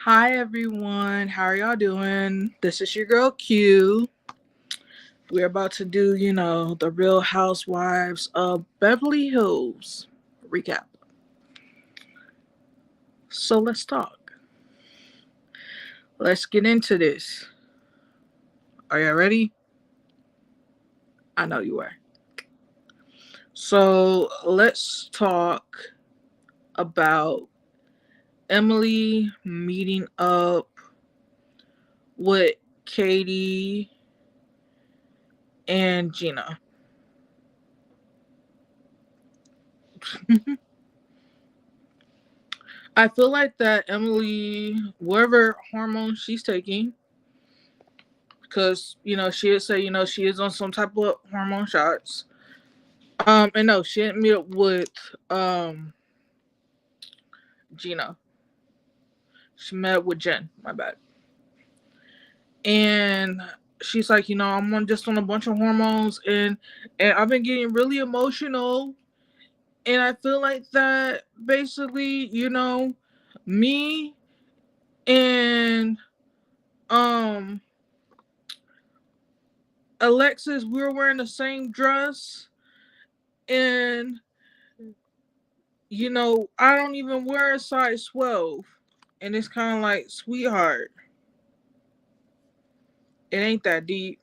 Hi everyone, how are y'all doing? This is your girl Q. We're about to do, the Real Housewives of Beverly Hills recap. So let's talk. Let's get into this. Are y'all ready? I know you are. So let's talk about Emily meeting up with Katie and Gina. I feel like that Emily, whatever hormone she's taking, because she did say she is on some type of hormone shots. And no, she didn't meet up with Gina. She met up with Jen. My bad. And she's like, just on a bunch of hormones, and I've been getting really emotional, and I feel like that basically, me and um Alexis, we were wearing the same dress, and I don't even wear a size 12. And it's kind of like, sweetheart, it ain't that deep.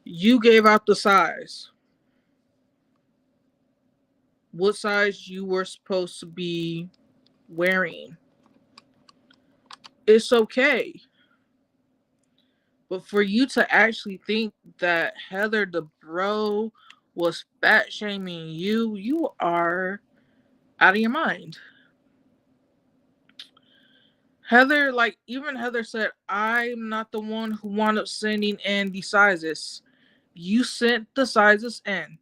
You gave out the size. What size you were supposed to be wearing. It's okay. But for you to actually think that Heather the bro was fat shaming you, you are out of your mind. Heather, like, even Heather said, I'm not the one who wound up sending in the sizes. You sent the sizes in.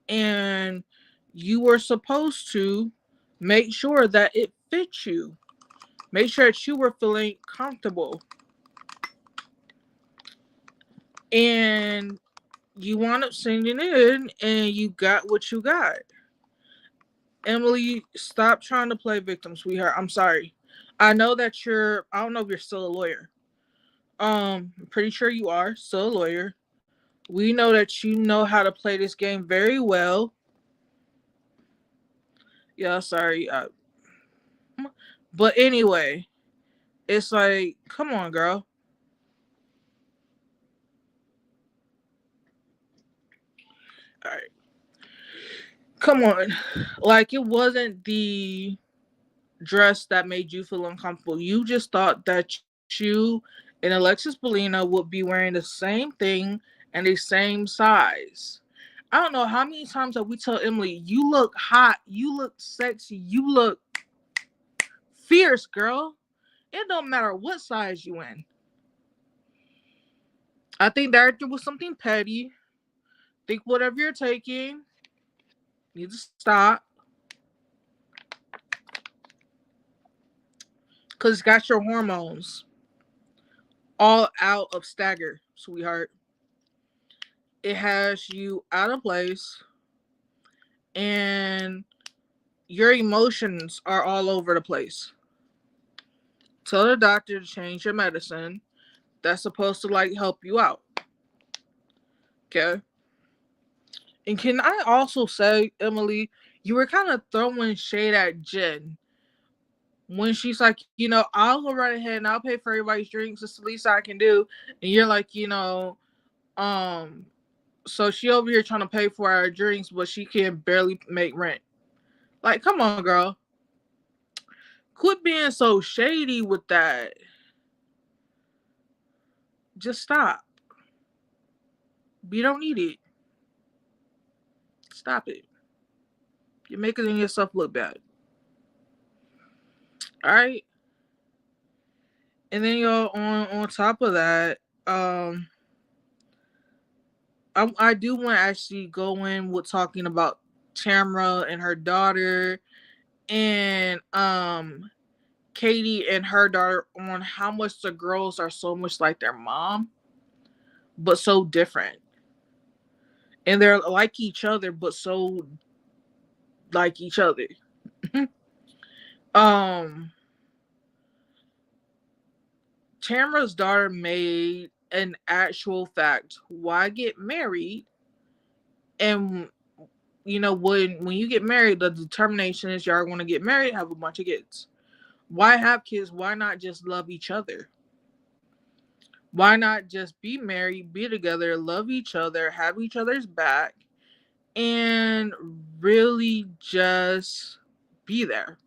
And you were supposed to make sure that it fits you. Make sure that you were feeling comfortable. And you wound up sending it in and you got what you got. Emily, stop trying to play victim, sweetheart. I'm sorry. I know that I don't know if you're still a lawyer. I'm pretty sure you are still a lawyer. We know that you know how to play this game very well. Yeah, sorry. But anyway, it's like, come on, girl. All right. Come on. Like, it wasn't the dress that made you feel uncomfortable. You just thought that you and Alexis Bellina would be wearing the same thing and the same size. I don't know how many times that we tell Emily, you look hot, you look sexy, you look fierce, girl. It don't matter what size you in. I think that was something petty. Think whatever you're taking, you need to stop. Because it's got your hormones all out of stagger, sweetheart. It has you out of place, and your emotions are all over the place. Tell the doctor to change your medicine. That's supposed to like help you out. Okay. And can I also say, Emily, you were kind of throwing shade at Jen when she's like, I'll go right ahead and I'll pay for everybody's drinks. It's the least I can do. And you're like, um, so she over here trying to pay for our drinks, but she can barely make rent. Like, come on, girl. Quit being so shady with that. Just stop. You don't need it. Stop it. You're making yourself look bad. All right. And then you're on top of that, I do want to actually go in with talking about Tamra and her daughter, and Katie and her daughter, on how much the girls are so much like their mom, but so different. And they're like each other, but so like each other. Um, Tamara's daughter made an actual fact. Why get married? And when you get married, the determination is y'all going to get married, have a bunch of kids. Why have kids? Why not just love each other? Why not just be married, be together, love each other, have each other's back, and really just be there?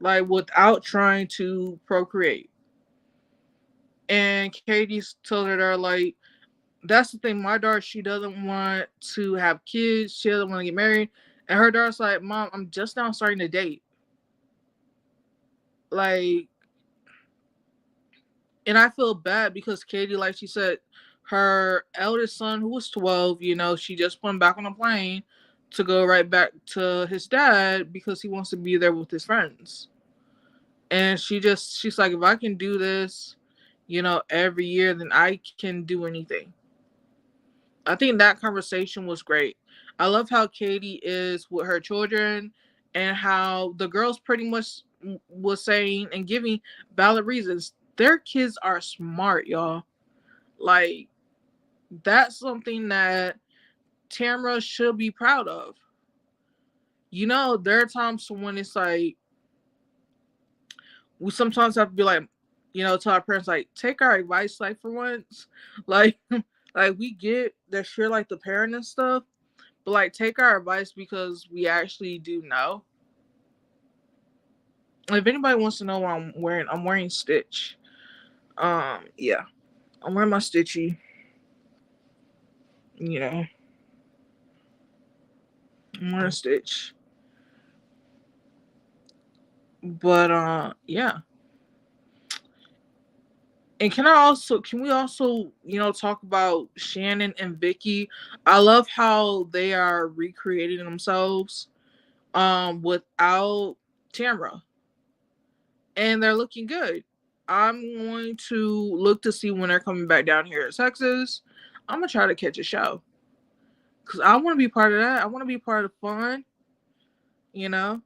Like, without trying to procreate. And Katie's told her, like, that's the thing. My daughter, she doesn't want to have kids. She doesn't want to get married. And her daughter's like, Mom, I'm just now starting to date. Like, and I feel bad because Katie, like she said, her eldest son, who was 12, she just went back on a plane to go right back to his dad because he wants to be there with his friends. And she's like, if I can do this, every year, then I can do anything. I think that conversation was great. I love how Katie is with her children and how the girls pretty much was saying and giving valid reasons. Their kids are smart, y'all. Like, that's something that Tamara should be proud of. There are times when it's like, we sometimes have to be like, tell our parents, like, take our advice, like, for once. Like, like, we get that you're like the parent and stuff, but like, take our advice because we actually do know. If anybody wants to know what I'm wearing Stitch. Yeah. I'm wearing my Stitchy. You know. I'm wearing Stitch. But yeah. And can we also, talk about Shannon and Vicky? I love how they are recreating themselves without Tamara. And they're looking good. I'm going to look to see when they're coming back down here to Texas. I'm gonna try to catch a show because I want to be part of that. I want to be part of the fun, you know.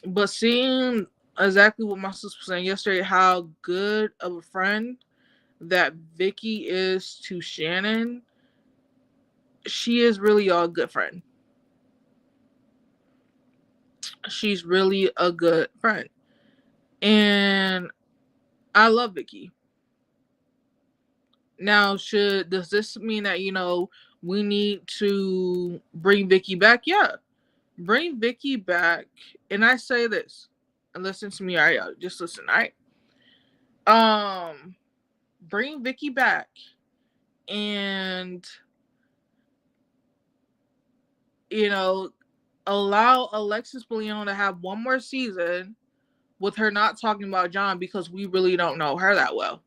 But seeing exactly what my sister was saying yesterday, how good of a friend that Vicky is to Shannon, she is really a good friend. She's really a good friend, and I love Vicky. Now, does this mean that we need to bring Vicky back? Yeah, bring Vicky back. And I say this, and listen to me, all right? Just listen, all right? Bring Vicky back, and allow Alexis Bellino to have one more season with her not talking about John because we really don't know her that well.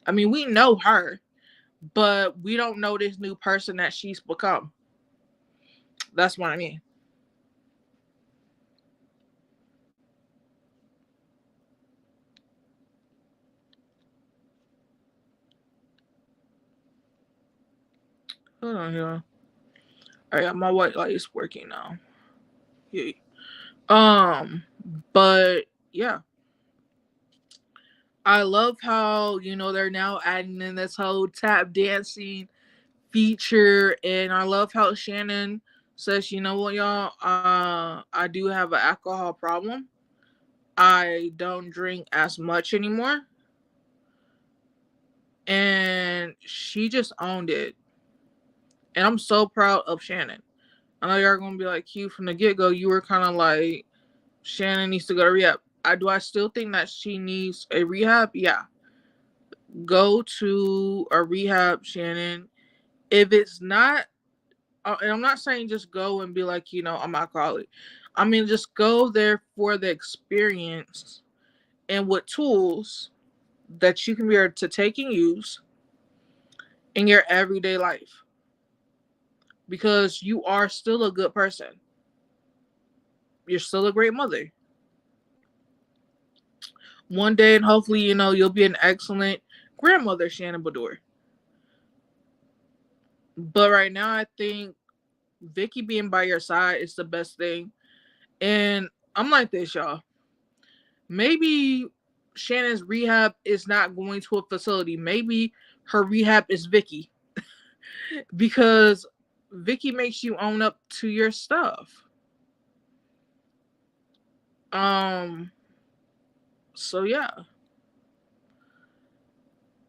I mean, we know her, but we don't know this new person that she's become. That's what I mean. Hold on here. All right, my white light is working now. Yeah. But yeah, I love how they're now adding in this whole tap dancing feature, and I love how Shannon says, you know what, y'all, I do have an alcohol problem. I don't drink as much anymore, and she just owned it, and I'm so proud of Shannon. I know y'all gonna be like, Q, from the get go, you were kind of like, Shannon needs to go to rehab. I still think that she needs a rehab. Yeah, go to a rehab, Shannon. If it's not, and I'm not saying just go and be like, I'm alcoholic. I mean, just go there for the experience and with tools that you can be able to take and use in your everyday life, because you are still a good person. You're still a great mother. One day, and hopefully, you'll be an excellent grandmother, Shannon Bador. But right now, I think Vicky being by your side is the best thing. And I'm like this, y'all. Maybe Shannon's rehab is not going to a facility. Maybe her rehab is Vicky. Because Vicky makes you own up to your stuff. Um so yeah.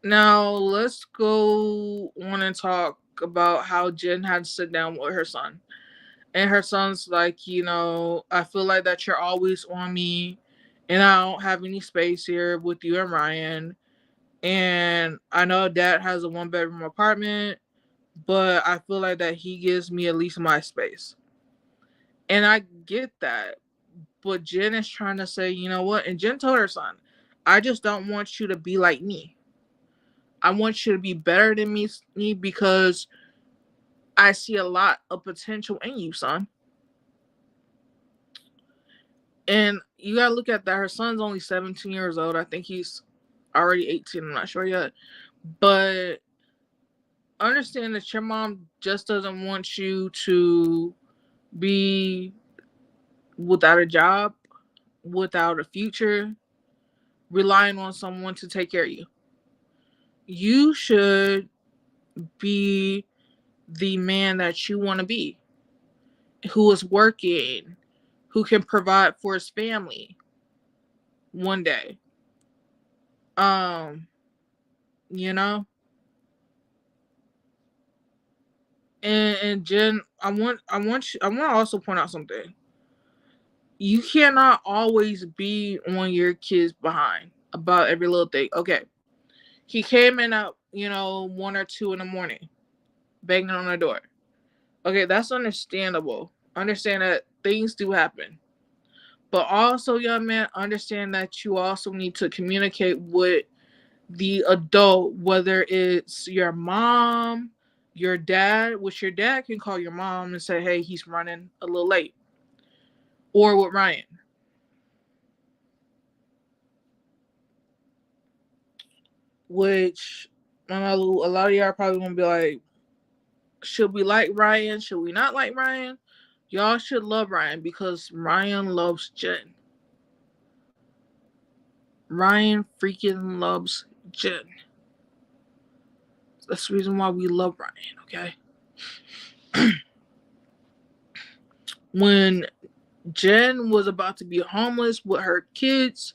Now let's go on and talk about how Jen had to sit down with her son. And her son's like, I feel like that you're always on me and I don't have any space here with you and Ryan. And I know dad has a 1 bedroom apartment, but I feel like that he gives me at least my space. And I get that. But Jen is trying to say, you know what? And Jen told her son, I just don't want you to be like me. I want you to be better than me because I see a lot of potential in you, son. And you gotta look at that. Her son's only 17 years old. I think he's already 18. I'm not sure yet. But understand that your mom just doesn't want you to be without a job, without a future, relying on someone to take care of you. You should be the man that you want to be, who is working, who can provide for his family one day. Um, you know? And Jen, I want to also point out something. You cannot always be on your kids behind about every little thing. Okay. He came in at, 1 or 2 in the morning, banging on the door. Okay, that's understandable. Understand that things do happen. But also, young man, understand that you also need to communicate with the adult, whether it's your mom, your dad, which your dad can call your mom and say, hey, he's running a little late. Or with Ryan. Which I know a lot of y'all are probably gonna be like, should we like Ryan? Should we not like Ryan? Y'all should love Ryan because Ryan loves Jen. Ryan freaking loves Jen. That's the reason why we love Ryan, okay? When Jen was about to be homeless with her kids,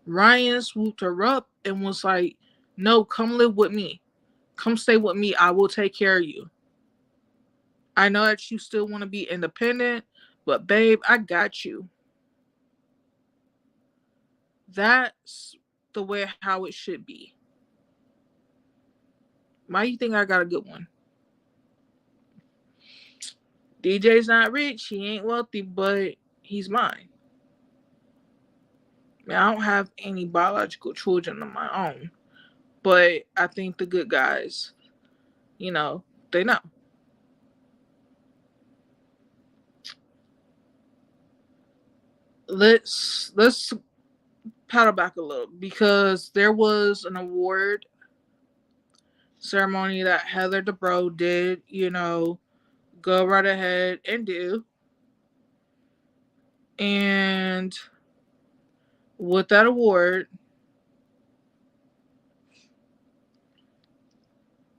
Ryan swooped her up and was like, no, come live with me. Come stay with me. I will take care of you. I know that you still want to be independent, but babe, I got you. That's the way how it should be. Why you think I got a good one? DJ's not rich, he ain't wealthy, but he's mine. I don't have any biological children of my own, but I think the good guys, they know. Let's paddle back a little because there was an award ceremony that Heather Dubrow did, go right ahead and do. And with that award,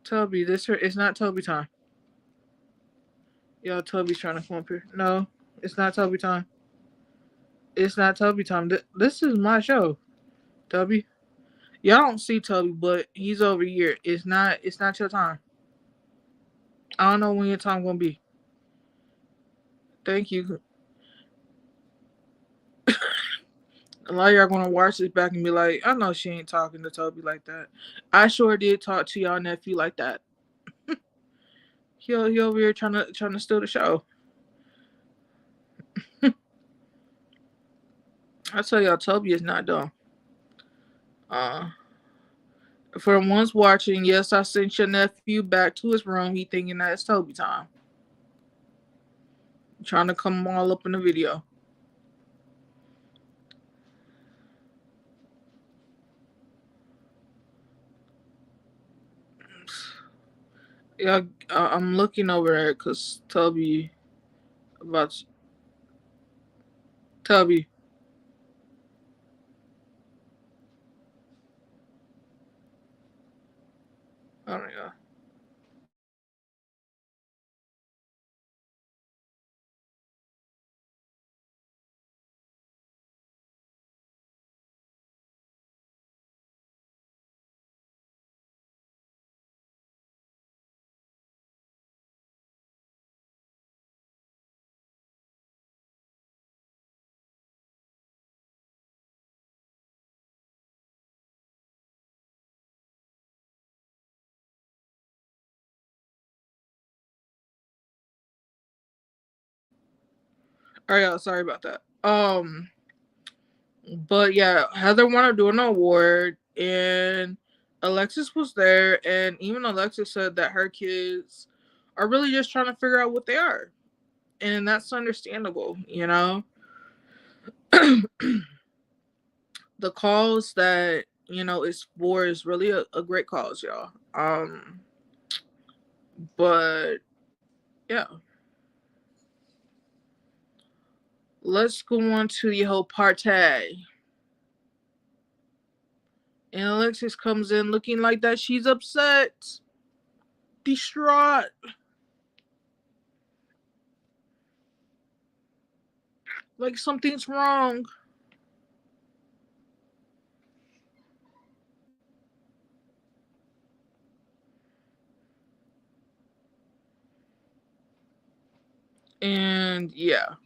Toby, it's not Toby time. Yo, Toby's trying to come up here. No, it's not Toby time. It's not Toby time. This is my show, Toby. Y'all don't see Toby, but he's over here. It's not your time. I don't know when your time gonna be. Thank you. A lot of y'all gonna watch this back and be like, I know she ain't talking to Toby like that. I sure did talk to y'all nephew like that. He over here trying to steal the show. I tell y'all, Toby is not dumb. Uh, for the ones watching, yes, I sent your nephew back to his room. He thinking that it's Toby time. Trying to come all up in the video. Yeah, I'm looking over there because Toby. about Tubby. Oh my god. All right, yeah, sorry about that. But yeah, Heather wanted to do an award, and Alexis was there, and even Alexis said that her kids are really just trying to figure out what they are, and that's understandable, you know. The cause that is for is really a great cause, y'all. But yeah, let's go on to the whole party. And Alexis comes in looking like that she's upset, distraught, like something's wrong. And yeah.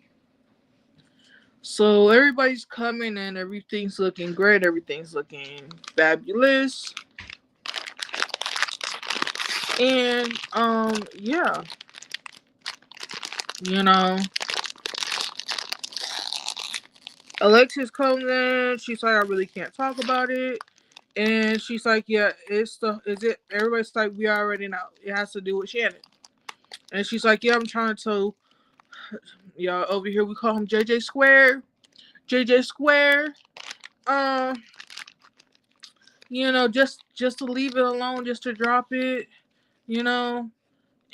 So everybody's coming and everything's looking great, everything's looking fabulous. And yeah, you know, Alexis comes in, she's like, I really can't talk about it. And she's like, yeah, is it everybody's like, we already know. It has to do with Shannon. And she's like, yeah, I'm trying to tell y'all over here we call him JJ Square. JJ Square. Um, just to leave it alone, just to drop it, you know,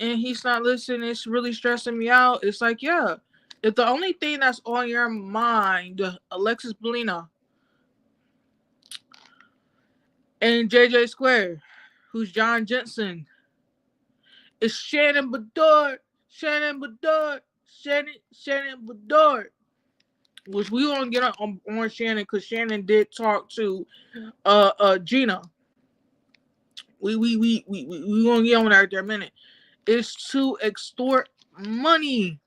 and he's not listening, it's really stressing me out. It's like, yeah, if the only thing that's on your mind, Alexis Belina and JJ Square, who's John Jensen, is Shannon Bedard, Shannon Bedard. Which we gonna get on Shannon because Shannon did talk to Gina. We gonna get on that in a minute. Is to extort money.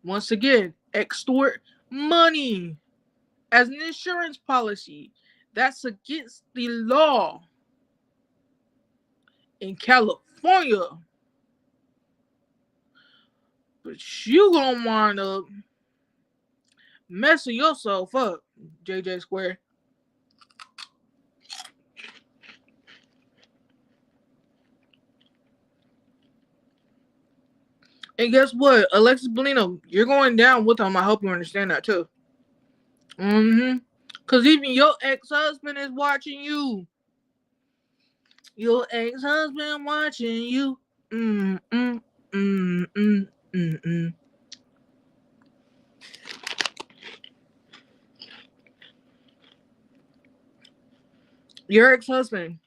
Once again, extort money as an insurance policy. That's against the law in California. But you gonna wind up messing yourself up, JJ Square. And guess what? Alexis Bellino, you're going down with him. I hope you understand that too. Mm-hmm. Because even your ex-husband is watching you. Your ex-husband watching you. Mm-mm. Mm-mm. Mm-mm. Your ex-husband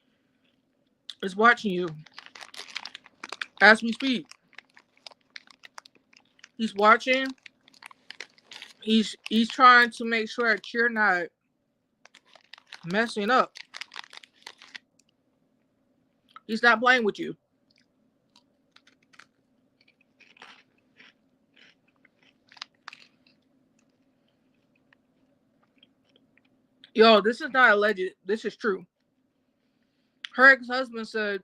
is watching you as we speak. He's watching. He's trying to make sure that you're not messing up. He's not playing with you. Yo, this is not alleged. This is true. Her ex-husband said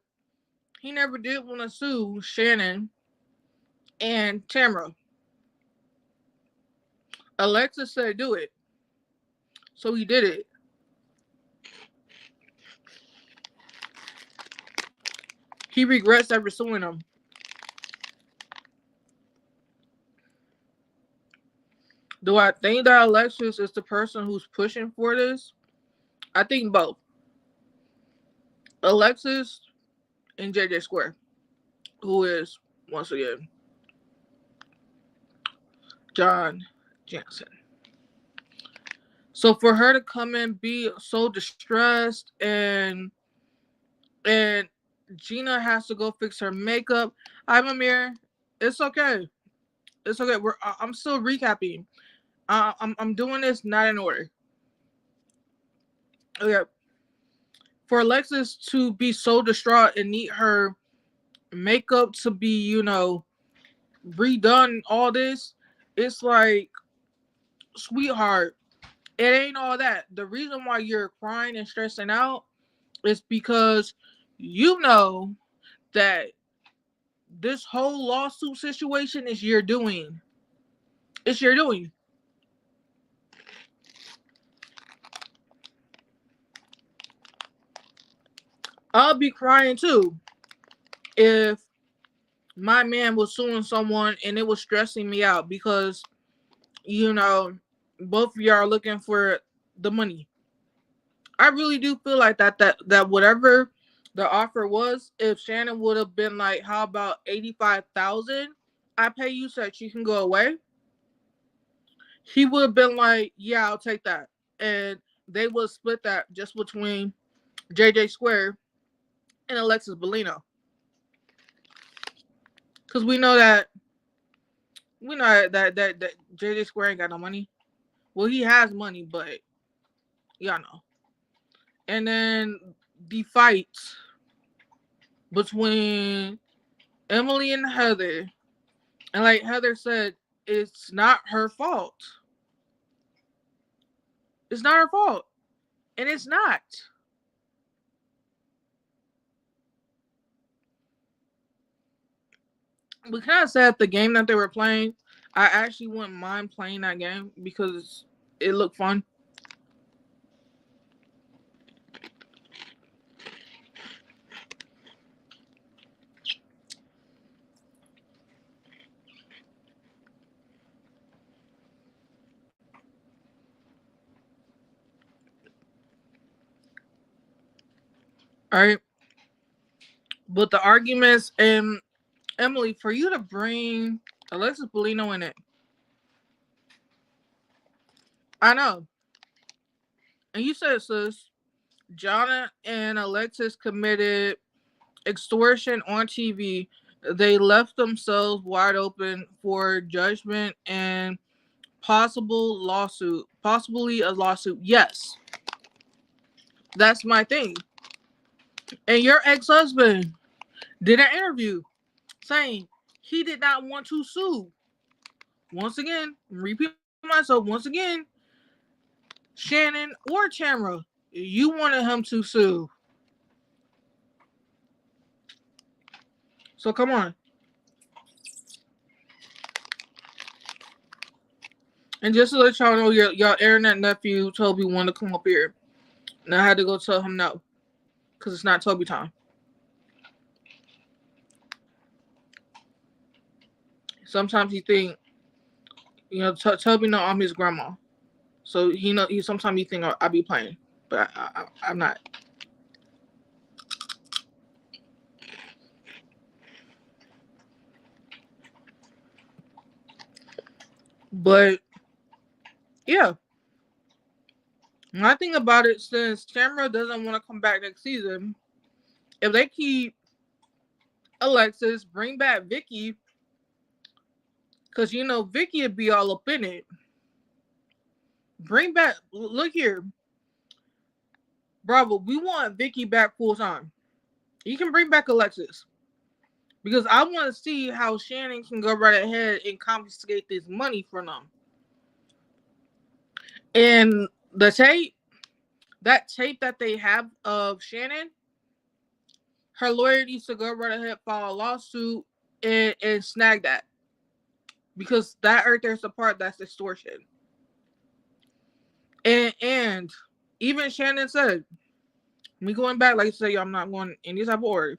he never did want to sue Shannon and Tamara. Alexa said do it. So he did it. He regrets ever suing them. Do I think that Alexis is the person who's pushing for this? I think both. Alexis and JJ Square, who is, once again, John Jansen. So for her to come and be so distressed and Gina has to go fix her makeup. I'm Amir. It's okay. It's okay. I'm still recapping. I'm doing this not in order. Okay. For Alexis to be so distraught and need her makeup to be, redone, all this, it's like, sweetheart, it ain't all that. The reason why you're crying and stressing out is because you know that this whole lawsuit situation is your doing. It's your doing. I'll be crying too if my man was suing someone and it was stressing me out because, both of y'all are looking for the money. I really do feel like that whatever the offer was, if Shannon would have been like, how about 85,000? I pay you so that you can go away. He would have been like, yeah, I'll take that. And they would split that just between JJ Square and Alexis Bellino. Because we know that JJ Square ain't got no money. Well, he has money, but y'all know. And then the fight between Emily and Heather, and like Heather said, it's not her fault. It's not her fault. And it's not. We kind of said the game that they were playing, I actually wouldn't mind playing that game because it looked fun. All right. But the arguments, and Emily, for you to bring Alexis Bellino in it, I know. And you said, sis, Jonna and Alexis committed extortion on TV. They left themselves wide open for judgment and possibly a lawsuit. Yes, that's my thing. And your ex-husband did an interview saying he did not want to sue. Once again, repeat myself once again, Shannon or Tamra, you wanted him to sue. So come on. And just to let y'all know, y'all internet nephew Toby wanted to come up here. And I had to go tell him no. Because it's not Toby time. Sometimes he think, Toby know I'm his grandma. So he sometimes he think I be playing. But I'm not. But yeah. My thing about it, since Tamara doesn't want to come back next season, if they keep Alexis, bring back Vicky, because Vicky would be all up in it. Bring back, look here, Bravo. We want Vicky back full time. You can bring back Alexis because I want to see how Shannon can go right ahead and confiscate this money from them. And the tape that they have of Shannon, her lawyer needs to go right ahead, file a lawsuit, and snag that. Because that right there's the part that's extortion. And even Shannon said, me going back, like I say, I'm not going any type of order.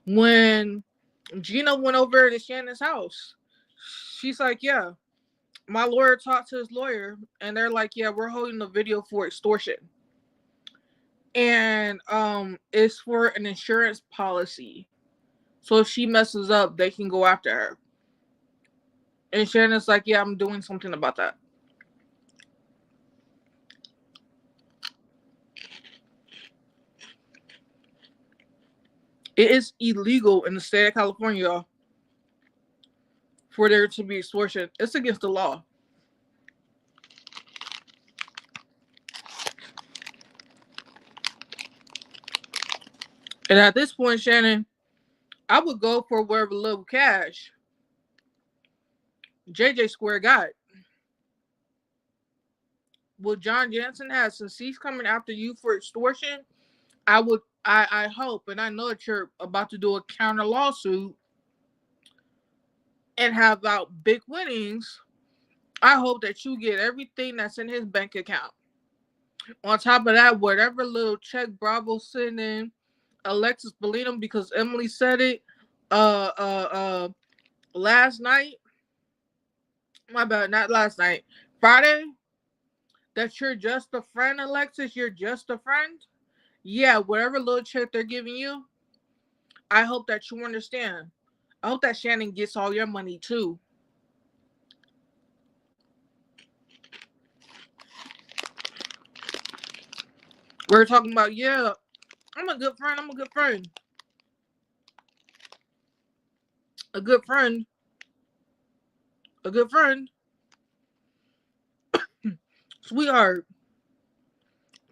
When Gina went over to Shannon's house, she's like, yeah, my lawyer talked to his lawyer, and they're like, yeah, we're holding the video for extortion. And it's for an insurance policy. So if she messes up, they can go after her. And Shannon's like, yeah, I'm doing something about that. It is illegal in the state of California for there to be extortion. It's against the law. And at this point, Shannon, I would go for whatever little cash JJ Square got. What John Jansen has, since he's coming after you for extortion, I hope, and I know that you're about to do a counter lawsuit and have out big winnings. I hope that you get everything that's in his bank account. On top of that, whatever little check Bravo sent in, Alexis Bellino, because Emily said it last night. My bad, not last night. Friday, that you're just a friend, Alexis. You're just a friend. Yeah, whatever little check they're giving you, I hope that you understand. I hope that Shannon gets all your money too. We're talking about, yeah, I'm a good friend. I'm a good friend. A good friend. A good friend. Sweetheart.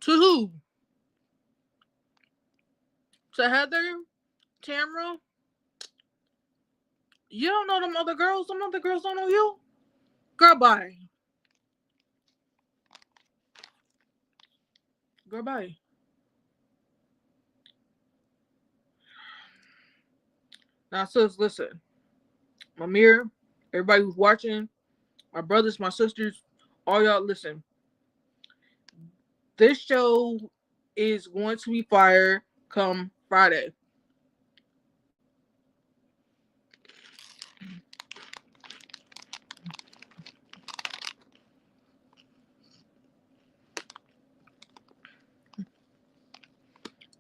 To who? To Heather? Tamara? You don't know them other girls? Them other girls don't know you? Girl, bye. Girl, bye. Now, sis, listen. Amir, everybody who's watching, my brothers, my sisters, all y'all, listen. This show is going to be fire come Friday.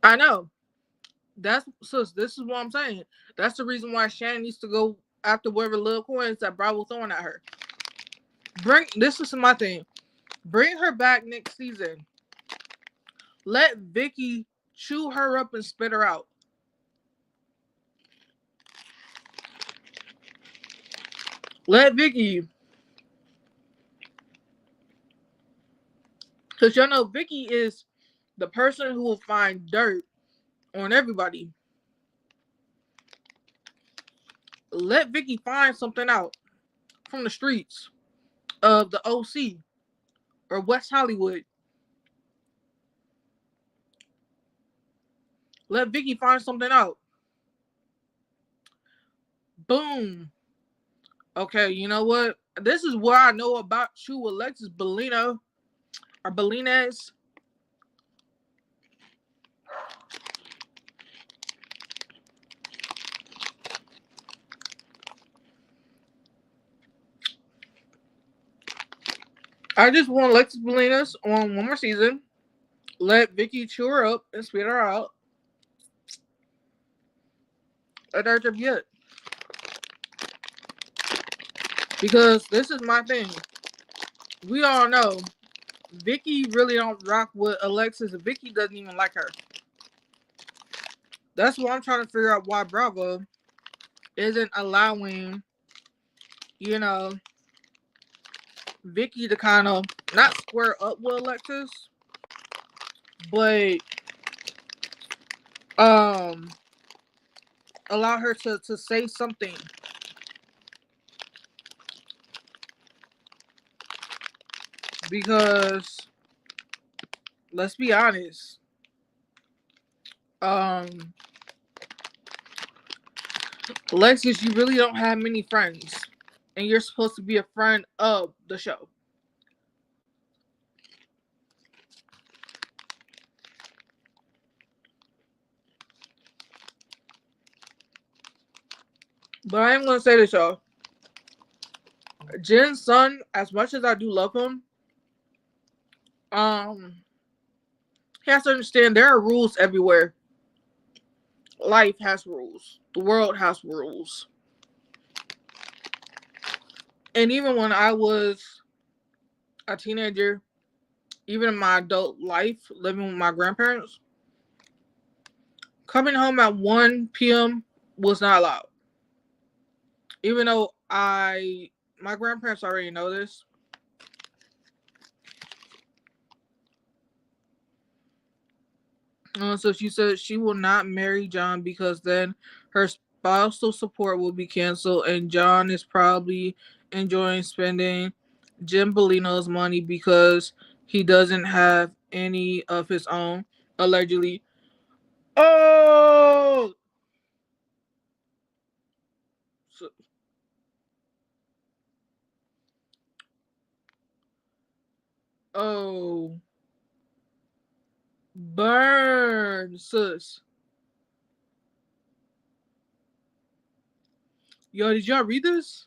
I know. That's sis. This is what I'm saying. That's the reason why Shannon needs to go after whatever little coins that Bravo throwing at her. This is my thing. Bring her back next season. Let Vicky chew her up and spit her out. Let Vicky, because y'all know Vicky is the person who will find dirt on everybody. Let Vicky find something out from the streets of the OC or West Hollywood. Let Vicky find something out. Boom. Okay, you know what? This is what I know about you, Alexis Bellino or Bellines. I just want Alexis Bellines on one more season. Let Vicky chew her up and spit her out. And that's just it. Because this is my thing. We all know Vicky really don't rock with Alexis. Vicky doesn't even like her. That's what I'm trying to figure out, why Bravo isn't allowing, you know, Vicky to kind of not square up with Alexis, but allow her to say something. Because let's be honest, Alexis, you really don't have many friends, and you're supposed to be a friend of the show. But I am gonna say this, y'all. Jen's son, as much as I do love him, he has to understand there are rules everywhere. Life has rules. The world has rules. And even when I was a teenager, even in my adult life, living with my grandparents, coming home at 1 p.m. was not allowed. Even though my grandparents already know this. So she said she will not marry John because then her spousal support will be canceled, and John is probably enjoying spending Jim Bellino's money because he doesn't have any of his own, allegedly. Oh, so, oh, burn, sis. Yo, did y'all read this?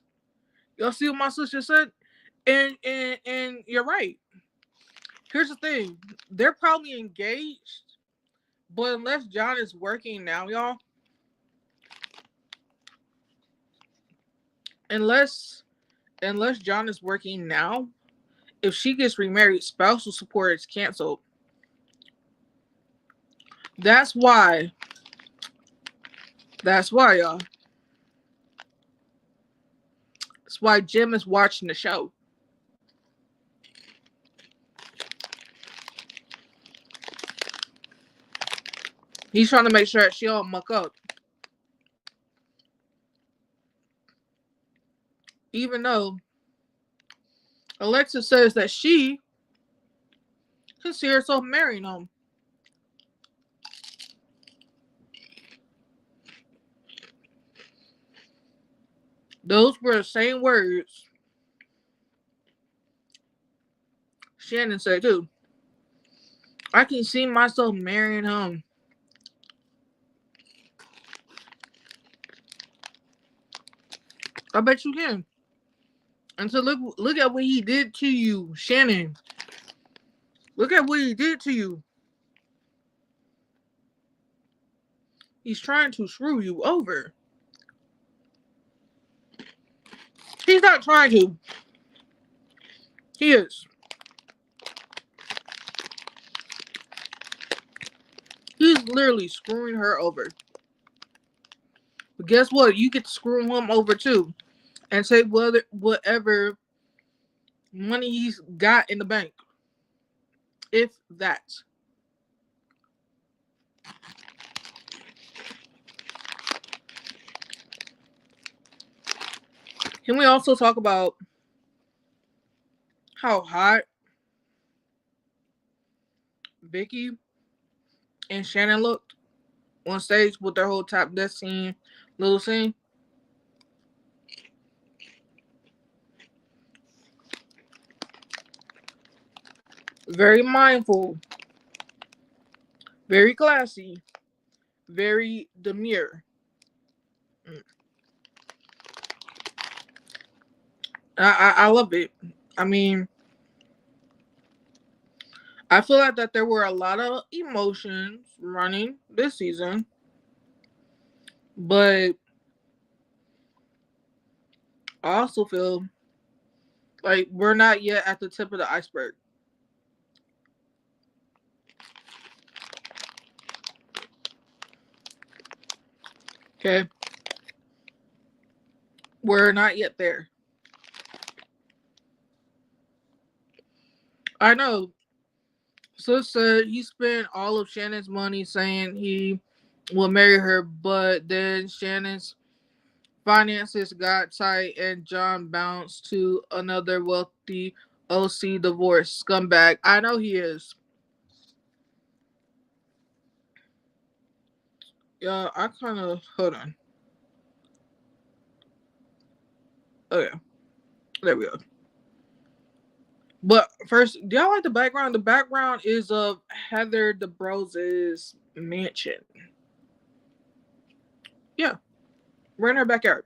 Y'all see what my sister said? And you're right. Here's the thing. They're probably engaged, but unless John is working now, y'all, unless unless John is working now, if she gets remarried, spousal support is canceled. That's why. That's why, y'all. That's why Jim is watching the show. He's trying to make sure that she don't muck up. Even though Alexa says that she can see herself marrying him. Those were the same words Shannon said too. I can see myself marrying him. I bet you can. And so look at what he did to you, Shannon. Look at what he did to you. He's trying to screw you over. He's not trying to. He is. He's literally screwing her over. But guess what? You get to screw him over too. And say whatever money he's got in the bank. If that. Can we also talk about how hot Vicky and Shannon looked on stage with their whole top death scene, little scene? Very mindful, very classy, very demure. I love it. I mean, I feel like that there were a lot of emotions running this season, but I also feel like we're not yet at the tip of the iceberg. Okay? We're not yet there. I know. Sis said he spent all of Shannon's money saying he will marry her, but then Shannon's finances got tight and John bounced to another wealthy OC divorce scumbag. I know he is. Yeah, I kind of. Hold on. Oh, yeah. There we go. But first, do y'all like the background? The background is of Heather DeBrose's mansion. Yeah, we're in her backyard.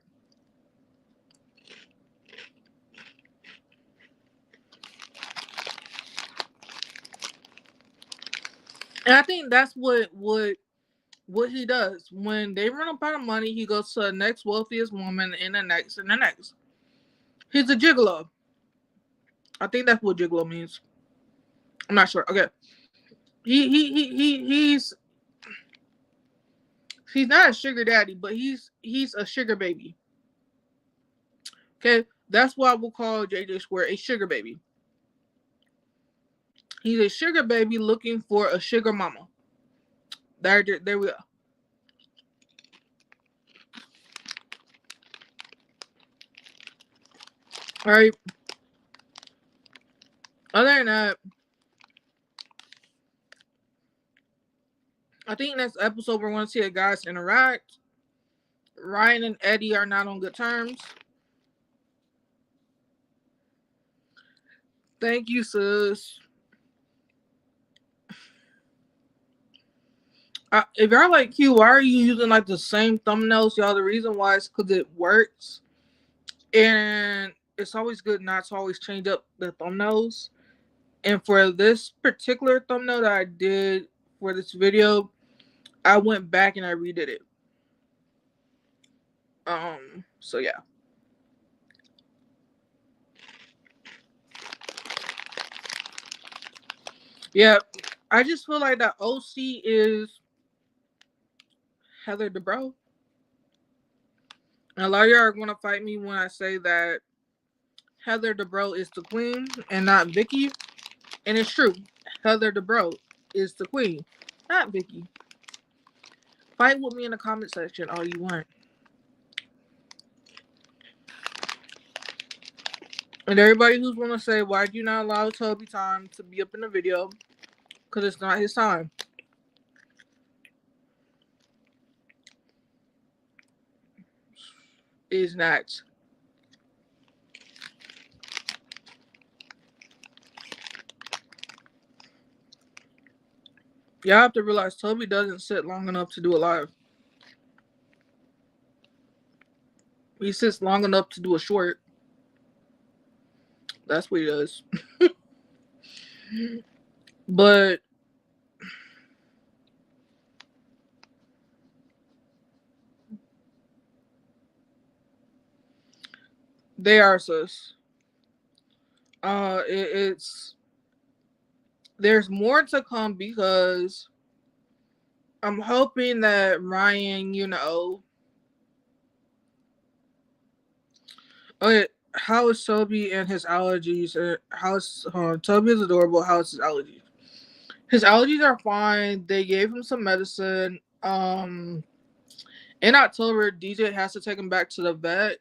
And I think that's what he does. When they run up out of money, he goes to the next wealthiest woman and the next and the next. He's a gigolo. I think that's what gigolo means. I'm not sure. Okay. He's not a sugar daddy, but he's a sugar baby. Okay, that's why we'll call JJ Square a sugar baby. He's a sugar baby looking for a sugar mama. There we go. All right. Other than that, I think next episode we're going to see the guys interact. Ryan and Eddie are not on good terms. Thank you, sis. If y'all like Q, why are you using like the same thumbnails, y'all? The reason why is because it works. And it's always good not to always change up the thumbnails. And for this particular thumbnail that I did for this video, I went back and I redid it. So yeah. Yeah, I just feel like that OC is Heather Dubrow. And a lot of y'all are gonna fight me when I say that Heather Dubrow is the queen and not Vicky. And it's true. Heather Dubrow is the queen, not Vicky. Fight with me in the comment section all you want. And everybody who's gonna say, why do you not allow Toby time to be up in the video? Because it's not his time. Is not. Y'all have to realize Toby doesn't sit long enough to do a live. He sits long enough to do a short. That's what he does. But they are sus. It's there's more to come because I'm hoping that Ryan, okay, how is Toby and his allergies? How's Toby is adorable. How's his allergies? His allergies are fine. They gave him some medicine. In October, DJ has to take him back to the vet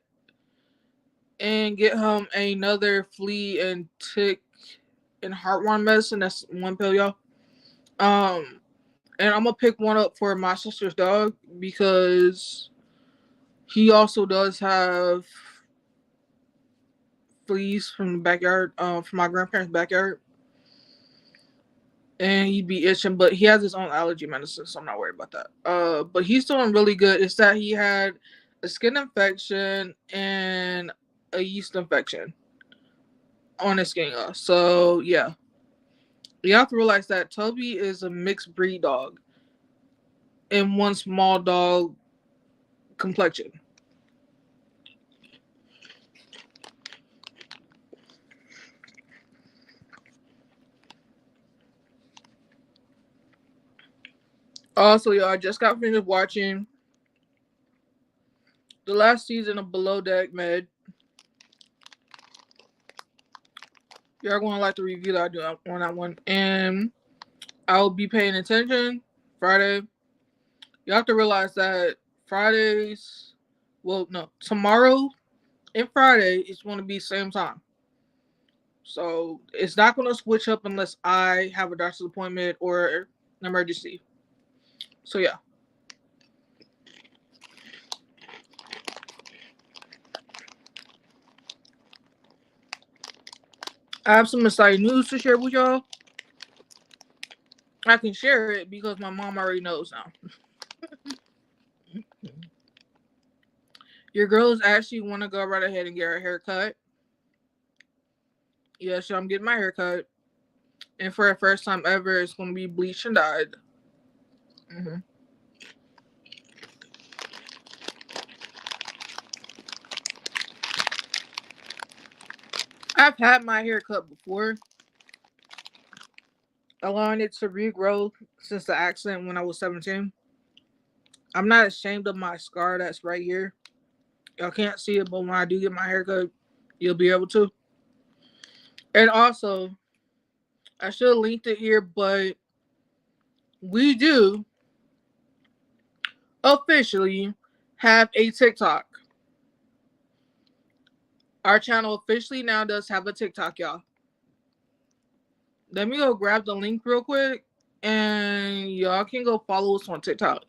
and get him another flea and tick and heartworm medicine. That's one pill, y'all. And I'm gonna pick one up for my sister's dog because he also does have fleas from the backyard, from my grandparents' backyard. And he'd be itching, but he has his own allergy medicine, so I'm not worried about that. But he's doing really good. It's that he had a skin infection and a yeast infection on his skin. So yeah, you have to realize that Toby is a mixed breed dog in one small dog complexion. Also, y'all, I just got finished watching the last season of Below Deck Med. Y'all gonna like the review that I do on that one, and I'll be paying attention Friday. You have to realize that Fridays, well, no, tomorrow and Friday is going to be same time. So it's not going to switch up unless I have a doctor's appointment or an emergency. So yeah. I have some exciting news to share with y'all. I can share it because my mom already knows now. Your girls actually want to go right ahead and get her haircut. Yeah, so I'm getting my haircut. And for the first time ever, it's going to be bleached and dyed. Mm-hmm. I've had my hair cut before, allowing it to regrow since the accident when I was 17. I'm not ashamed of my scar that's right here. Y'all can't see it, but when I do get my hair cut, you'll be able to. And also, I should have linked it here, but we do officially have a TikTok. Our channel officially now does have a TikTok, y'all. Let me go grab the link real quick, and y'all can go follow us on TikTok.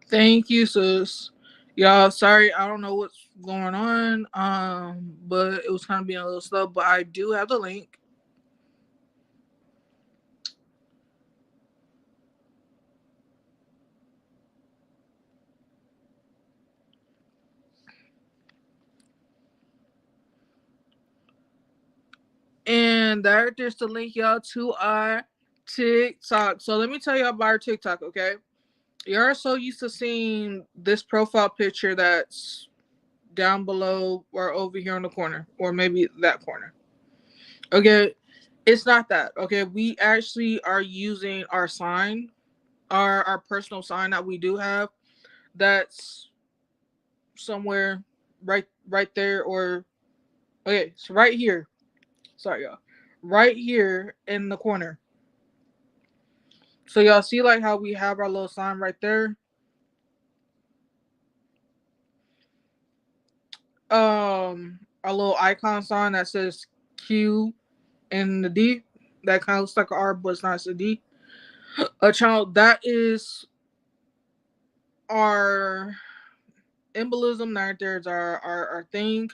Thank you, sis. Y'all, sorry, I don't know what's going on. But it was kind of being a little slow. But I do have the link. And there's the link, y'all, to our TikTok. So let me tell y'all about our TikTok, okay? You're so used to seeing this profile picture that's down below or over here in the corner, or maybe that corner. Okay, it's not that. Okay, we actually are using our sign, our personal sign that we do have. That's somewhere right there, or okay, it's right here. Sorry, y'all. Right here in the corner. So y'all see like how we have our little sign right there. Our little icon sign that says Q and the D. That kind of looks like an R, but it's not a D. A channel that is our embolism. Right there is our thing.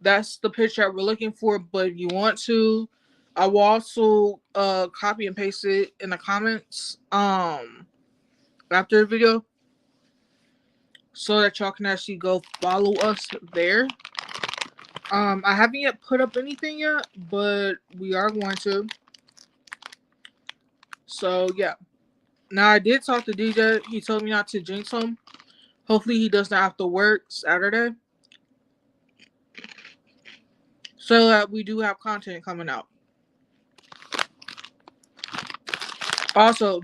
That's the picture that we're looking for. But if you want to, I will also copy and paste it in the comments after the video, so that y'all can actually go follow us there. I haven't yet put up anything yet, but we are going to. So yeah. Now I did talk to DJ. He told me not to jinx him. Hopefully he does not have to work Saturday, so that we do have content coming out. Also,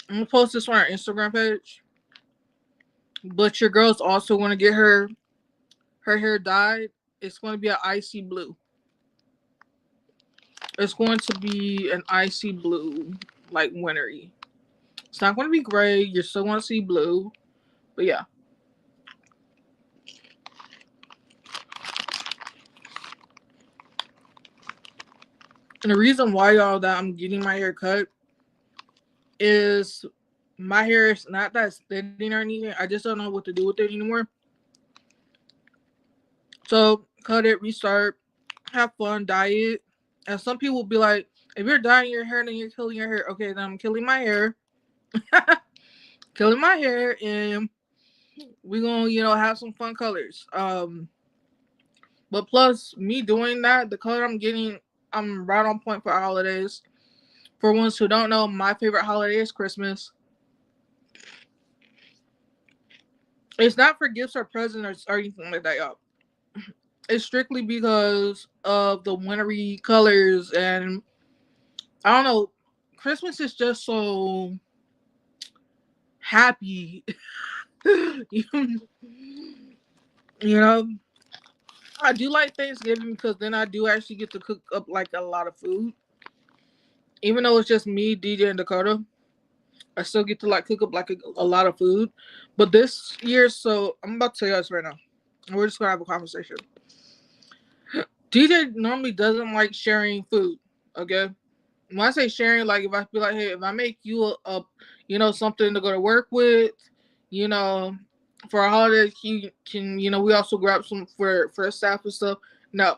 I'm gonna post this on our Instagram page. But your girl's also gonna get her hair dyed. It's going to be an icy blue. It's going to be an icy blue, like wintry. It's not going to be gray. You're still going to see blue, but yeah. And the reason why, y'all, that I'm getting my hair cut is my hair is not that thinning or anything. I just don't know what to do with it anymore. So cut it, restart, have fun, dye it. And some people will be like, if you're dyeing your hair, then you're killing your hair. Okay, then I'm killing my hair. Killing my hair, and we're gonna, have some fun colors. But plus me doing that, the color I'm getting, I'm right on point for holidays. For ones who don't know, my favorite holiday is Christmas. It's not for gifts or presents or anything like that, y'all. It's strictly because of the wintry colors and I don't know. Christmas is just so happy. you know, I do like Thanksgiving because then I do actually get to cook up like a lot of food. Even though it's just me, DJ, and Dakota, I still get to like cook up like a lot of food. But this year, so I'm about to tell you guys right now. We're just gonna have a conversation. DJ normally doesn't like sharing food. Okay, when I say sharing, like if I feel like, hey, if I make you something to go to work with, you know, for a holiday, you can, we also grab some for the staff and stuff. No,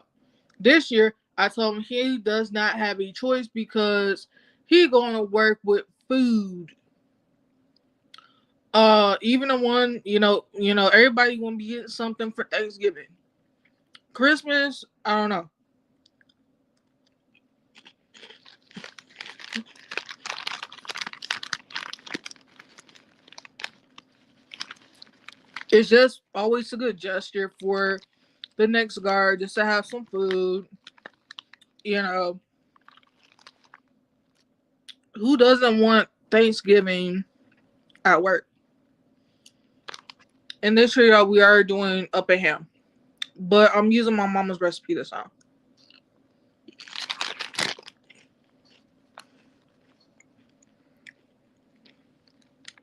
this year I told him he does not have a choice because he going to work with food. Even the one, everybody gonna be getting something for Thanksgiving. Christmas, I don't know. It's just always a good gesture for the next guard just to have some food. You know, who doesn't want Thanksgiving at work? And this year, we are doing up and ham, but I'm using my mama's recipe this time.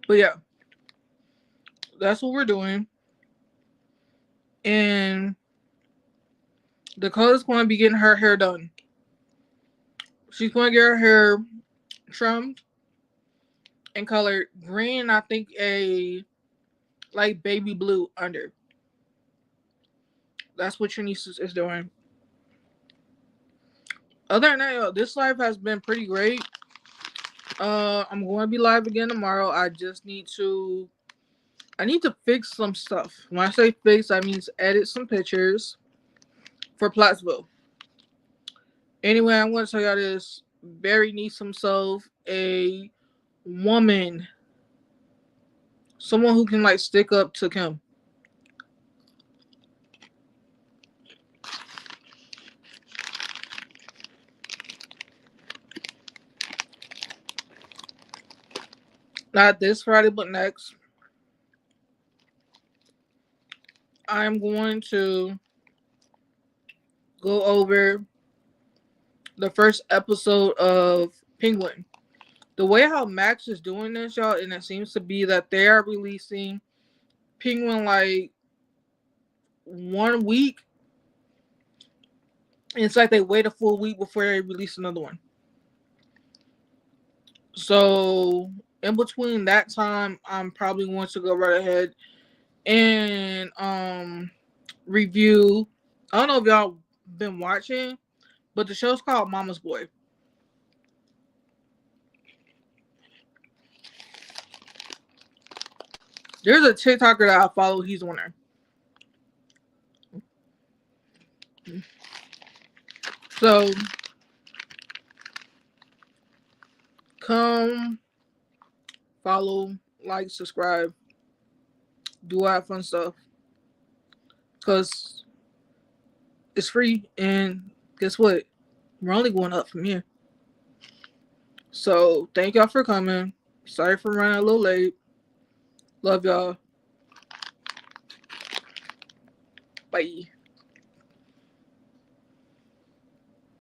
But yeah, that's what we're doing. And Dakota's going to be getting her hair done. She's going to get her hair trimmed and colored green. I think a like baby blue under. That's what your niece is doing. Other than that, this life has been pretty great. I'm going to be live again tomorrow. I need to fix some stuff. When I say fix, I mean edit some pictures for Plattsville. Anyway, I want to tell y'all this. Barry needs himself a woman. Someone who can like stick up to Kim. Not this Friday, but next. I'm going to go over the first episode of Penguin. The way how Max is doing this, y'all, and it seems to be that they are releasing Penguin like 1 week. And it's like they wait a full week before they release another one. So in between that time, I'm probably going to go right ahead and review. I don't know if y'all been watching, but the show's called Mama's Boy. There's a TikToker that I follow. He's on there. So come follow, like, subscribe, do all that fun stuff. Because it's free. And guess what? We're only going up from here. So thank y'all for coming. Sorry for running a little late. Love y'all. Bye.